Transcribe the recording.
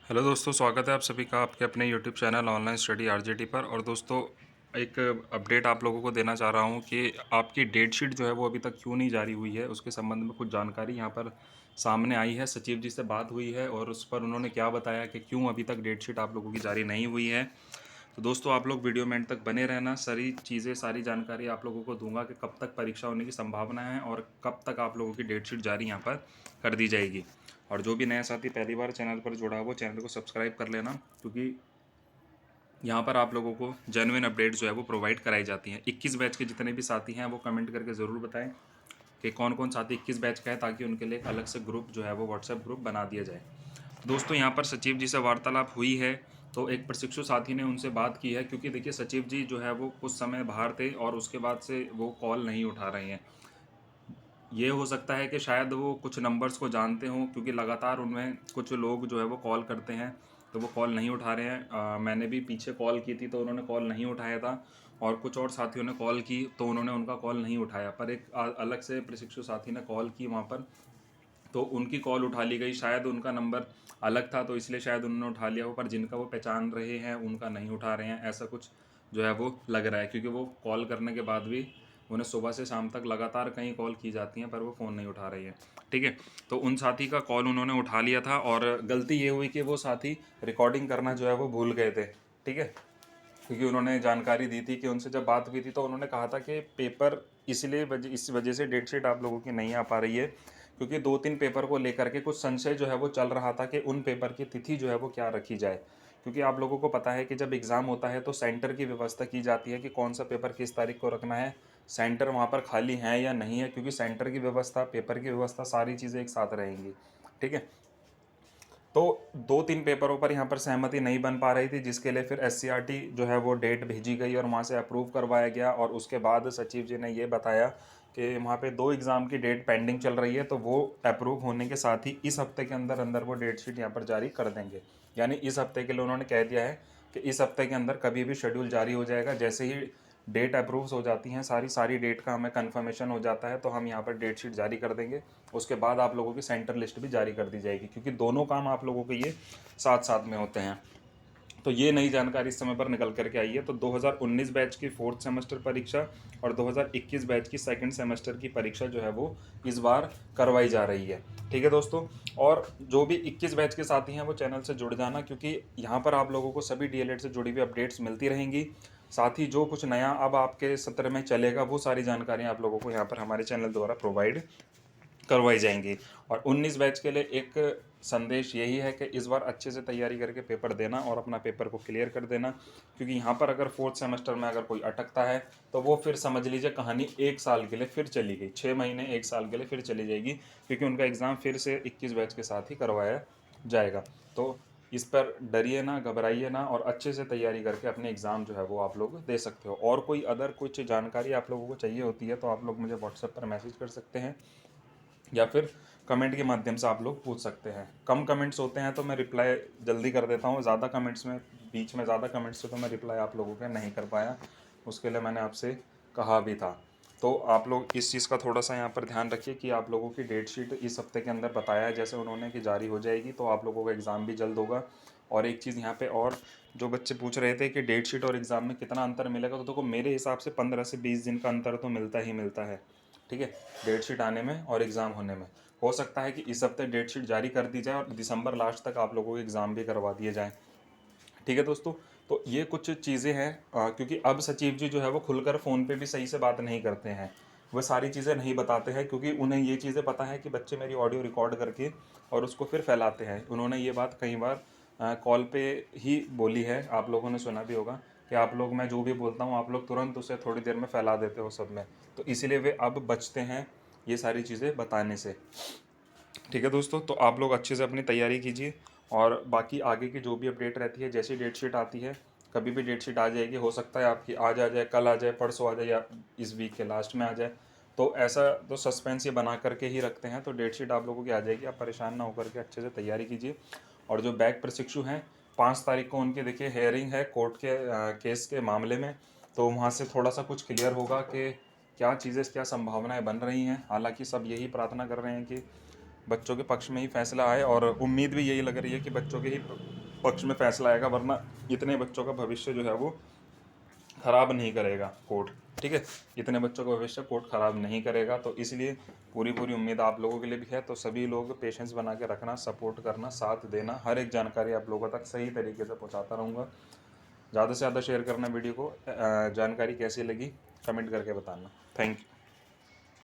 Hello दोस्तों, स्वागत है आप सभी का आपके अपने YouTube channel online study RJT पर। और दोस्तों, एक अपडेट आप लोगों को देना चाह रहा हूं कि आपकी डेट शीट जो है वो अभी तक क्यों नहीं जारी हुई है। उसके संबंध में कुछ जानकारी यहां पर सामने आई है। सचिव जी से बात हुई है और उस पर उन्होंने क्या बताया कि क्यों अभी तक डेट शीट आप लोगों की जारी नहीं हुई है। तो दोस्तों, आप लोग वीडियो में एंड तक बने रहना। सारी चीज़ें, सारी जानकारी आप लोगों को दूंगा कि कब तक परीक्षा होने की संभावना है और कब तक आप लोगों की डेट शीट जारी यहाँ पर कर दी जाएगी। और जो भी नया साथी पहली बार चैनल पर जुड़ा हो, चैनल को सब्सक्राइब कर लेना, क्योंकि यहाँ पर आप लोगों को जेन्युइन अपडेट जो है वो प्रोवाइड कराई जाती हैं। 21 बैच के जितने भी साथी हैं वो कमेंट करके ज़रूर बताएं कि कौन कौन साथी 21 बैच का है, ताकि उनके लिए एक अलग से ग्रुप जो है वो व्हाट्सएप ग्रुप बना दिया जाए। दोस्तों, यहाँ पर सचिव जी से वार्तालाप हुई है, तो एक प्रशिक्षु साथी ने उनसे बात की है, क्योंकि देखिए सचिव जी जो है वो कुछ समय बाहर थे और उसके बाद से वो कॉल नहीं उठा रहे हैं। ये हो सकता है कि शायद वो कुछ नंबर्स को जानते हों, क्योंकि लगातार उनमें कुछ लोग जो है वो कॉल करते हैं, तो वो कॉल नहीं उठा रहे हैं। मैंने भी पीछे कॉल की थी तो उन्होंने कॉल नहीं उठाया था, और कुछ और साथियों ने कॉल की तो उन्होंने उनका कॉल नहीं उठाया। पर एक अलग से प्रशिक्षु साथी ने कॉल की वहाँ पर, तो उनकी कॉल उठा ली गई। शायद उनका नंबर अलग था तो इसलिए शायद उन्होंने उठा लिया हो, पर जिनका वो पहचान रहे हैं उनका नहीं उठा रहे हैं, ऐसा कुछ जो है वो लग रहा है। क्योंकि वो कॉल करने के बाद भी उन्हें सुबह से शाम तक लगातार कई कॉल की जाती हैं, पर वो फ़ोन नहीं उठा रही है। ठीक है, तो उन साथी का कॉल उन्होंने उठा लिया था, और गलती ये हुई कि वो साथी रिकॉर्डिंग करना जो है वो भूल गए थे। ठीक है, क्योंकि उन्होंने जानकारी दी थी कि उनसे जब बात हुई थी तो उन्होंने कहा था कि पेपर इस वजह से डेट शीट आप लोगों की नहीं आ पा रही है, क्योंकि 2-3 पेपर को लेकर के कुछ संशय जो है वो चल रहा था कि उन पेपर की तिथि जो है वो क्या रखी जाए। क्योंकि आप लोगों को पता है कि जब एग्ज़ाम होता है तो सेंटर की व्यवस्था की जाती है कि कौन सा पेपर किस तारीख को रखना है, सेंटर वहाँ पर खाली है या नहीं है, क्योंकि सेंटर की व्यवस्था, पेपर की व्यवस्था, सारी चीज़ें एक साथ रहेंगी। ठीक है, तो 2-3 पेपरों पर यहाँ पर सहमति नहीं बन पा रही थी, जिसके लिए फिर एससीईआरटी जो है वो डेट भेजी गई और वहाँ से अप्रूव करवाया गया। और उसके बाद सचिव जी ने ये बताया कि वहाँ पे 2 एग्ज़ाम की डेट पेंडिंग चल रही है, तो वो अप्रूव होने के साथ ही इस हफ्ते के अंदर अंदर वो डेट शीट यहाँ पर जारी कर देंगे। यानी इस हफ्ते के लिए उन्होंने कह दिया है कि इस हफ्ते के अंदर कभी भी शेड्यूल जारी हो जाएगा। जैसे ही डेट अप्रूव्स हो जाती हैं, सारी सारी डेट का हमें कन्फर्मेशन हो जाता है, तो हम यहाँ पर डेट शीट जारी कर देंगे। उसके बाद आप लोगों की सेंटर लिस्ट भी जारी कर दी जाएगी, क्योंकि दोनों काम आप लोगों के ये साथ साथ में होते हैं। तो ये नई जानकारी इस समय पर निकल करके आई है। तो 2019 बैच की फोर्थ सेमेस्टर परीक्षा और 2021 बैच की सेकंड सेमेस्टर की परीक्षा जो है वो इस बार करवाई जा रही है। ठीक है दोस्तों, और जो भी 21 बैच के साथी हैं वो चैनल से जुड़ जाना, क्योंकि यहाँ पर आप लोगों को सभी डीएलएड से जुड़ी हुई अपडेट्स मिलती रहेंगी। साथ ही जो कुछ नया अब आपके सत्र में चलेगा वो सारी जानकारी आप लोगों को यहाँ पर हमारे चैनल द्वारा प्रोवाइड करवाई जाएंगी। और 19 बैच के लिए एक संदेश यही है कि इस बार अच्छे से तैयारी करके पेपर देना और अपना पेपर को क्लियर कर देना, क्योंकि यहाँ पर अगर फोर्थ सेमेस्टर में अगर कोई अटकता है तो वो फिर समझ लीजिए कहानी 1 साल के लिए फिर चली गई, 6 महीने 1 साल के लिए फिर चली जाएगी, क्योंकि उनका एग्ज़ाम फिर से 21 बैच के साथ ही करवाया जाएगा। तो इस पर डरिए ना, घबराइए ना, और अच्छे से तैयारी करके अपने एग्ज़ाम जो है वो आप लोग दे सकते हो। और कोई अदर कुछ जानकारी आप लोगों को चाहिए होती है तो आप लोग मुझे व्हाट्सएप पर मैसेज कर सकते हैं, या फिर कमेंट के माध्यम से आप लोग पूछ सकते हैं। कम कमेंट्स होते हैं तो मैं रिप्लाई जल्दी कर देता हूँ, ज़्यादा कमेंट्स में, बीच में ज़्यादा कमेंट्स से तो मैं रिप्लाई आप लोगों के नहीं कर पाया, उसके लिए मैंने आपसे कहा भी था। तो आप लोग इस चीज़ का थोड़ा सा यहाँ पर ध्यान रखिए कि आप लोगों की डेट शीट इस हफ्ते के अंदर बताया है जैसे उन्होंने कि जारी हो जाएगी, तो आप लोगों का एग्ज़ाम भी जल्द होगा। और एक चीज़ यहाँ पे, और जो बच्चे पूछ रहे थे कि डेट शीट और एग्ज़ाम में कितना अंतर मिलेगा, तो देखो मेरे हिसाब से 15 से 20 दिन का अंतर तो मिलता ही मिलता है। ठीक है, डेट शीट आने में और एग्ज़ाम होने में। हो सकता है कि इस हफ्ते डेट शीट जारी कर दी जाए और दिसंबर लास्ट तक आप लोगों के एग्ज़ाम भी करवा दिए जाएँ। ठीक है दोस्तों, तो ये कुछ चीज़ें हैं, क्योंकि अब सचिव जी जो है वो खुलकर फ़ोन पे भी सही से बात नहीं करते हैं। वह सारी चीज़ें नहीं बताते हैं, क्योंकि उन्हें ये चीज़ें पता है कि बच्चे मेरी ऑडियो रिकॉर्ड करके और उसको फिर फैलाते हैं। उन्होंने ये बात कई बार कॉल पे ही बोली है, आप लोगों ने सुना भी होगा कि आप लोग, मैं जो भी बोलता हूँ आप लोग तुरंत उसे थोड़ी देर में फैला देते हो सब में। तो इसीलिए वे अब बचते हैं ये सारी चीज़ें बताने से। ठीक है दोस्तों, तो आप लोग अच्छे से अपनी तैयारी कीजिए, और बाकी आगे की जो भी अपडेट रहती है, जैसी डेट शीट आती है, कभी भी डेट शीट आ जाएगी, हो सकता है आपकी आज आ जाए, कल आ जाए, परसों आ जाए, या इस वीक के लास्ट में आ जाए। तो ऐसा तो सस्पेंस ये बना करके ही रखते हैं। तो डेट शीट आप लोगों की आ जाएगी, आप परेशान ना होकर के अच्छे से तैयारी कीजिए। और जो बैक प्रशिक्षु हैं, 5 तारीख को उनकी देखिए हेयरिंग है कोर्ट के केस के मामले में, तो वहाँ से थोड़ा सा कुछ क्लियर होगा कि क्या चीज़ें, क्या संभावनाएं बन रही हैं। हालांकि सब यही प्रार्थना कर रहे हैं कि बच्चों के पक्ष में ही फैसला आए, और उम्मीद भी यही लग रही है कि बच्चों के ही पक्ष में फैसला आएगा, वरना इतने बच्चों का भविष्य जो है वो ख़राब नहीं करेगा कोर्ट। ठीक है, इतने बच्चों का भविष्य कोर्ट ख़राब नहीं करेगा। तो इसलिए पूरी पूरी उम्मीद आप लोगों के लिए भी है। तो सभी लोग पेशेंस बना के रखना, सपोर्ट करना, साथ देना, हर एक जानकारी आप लोगों तक सही तरीके से पहुंचाता रहूँगा। ज़्यादा से ज़्यादा शेयर करना वीडियो को। जानकारी कैसी लगी कमेंट करके बताना। Thank you.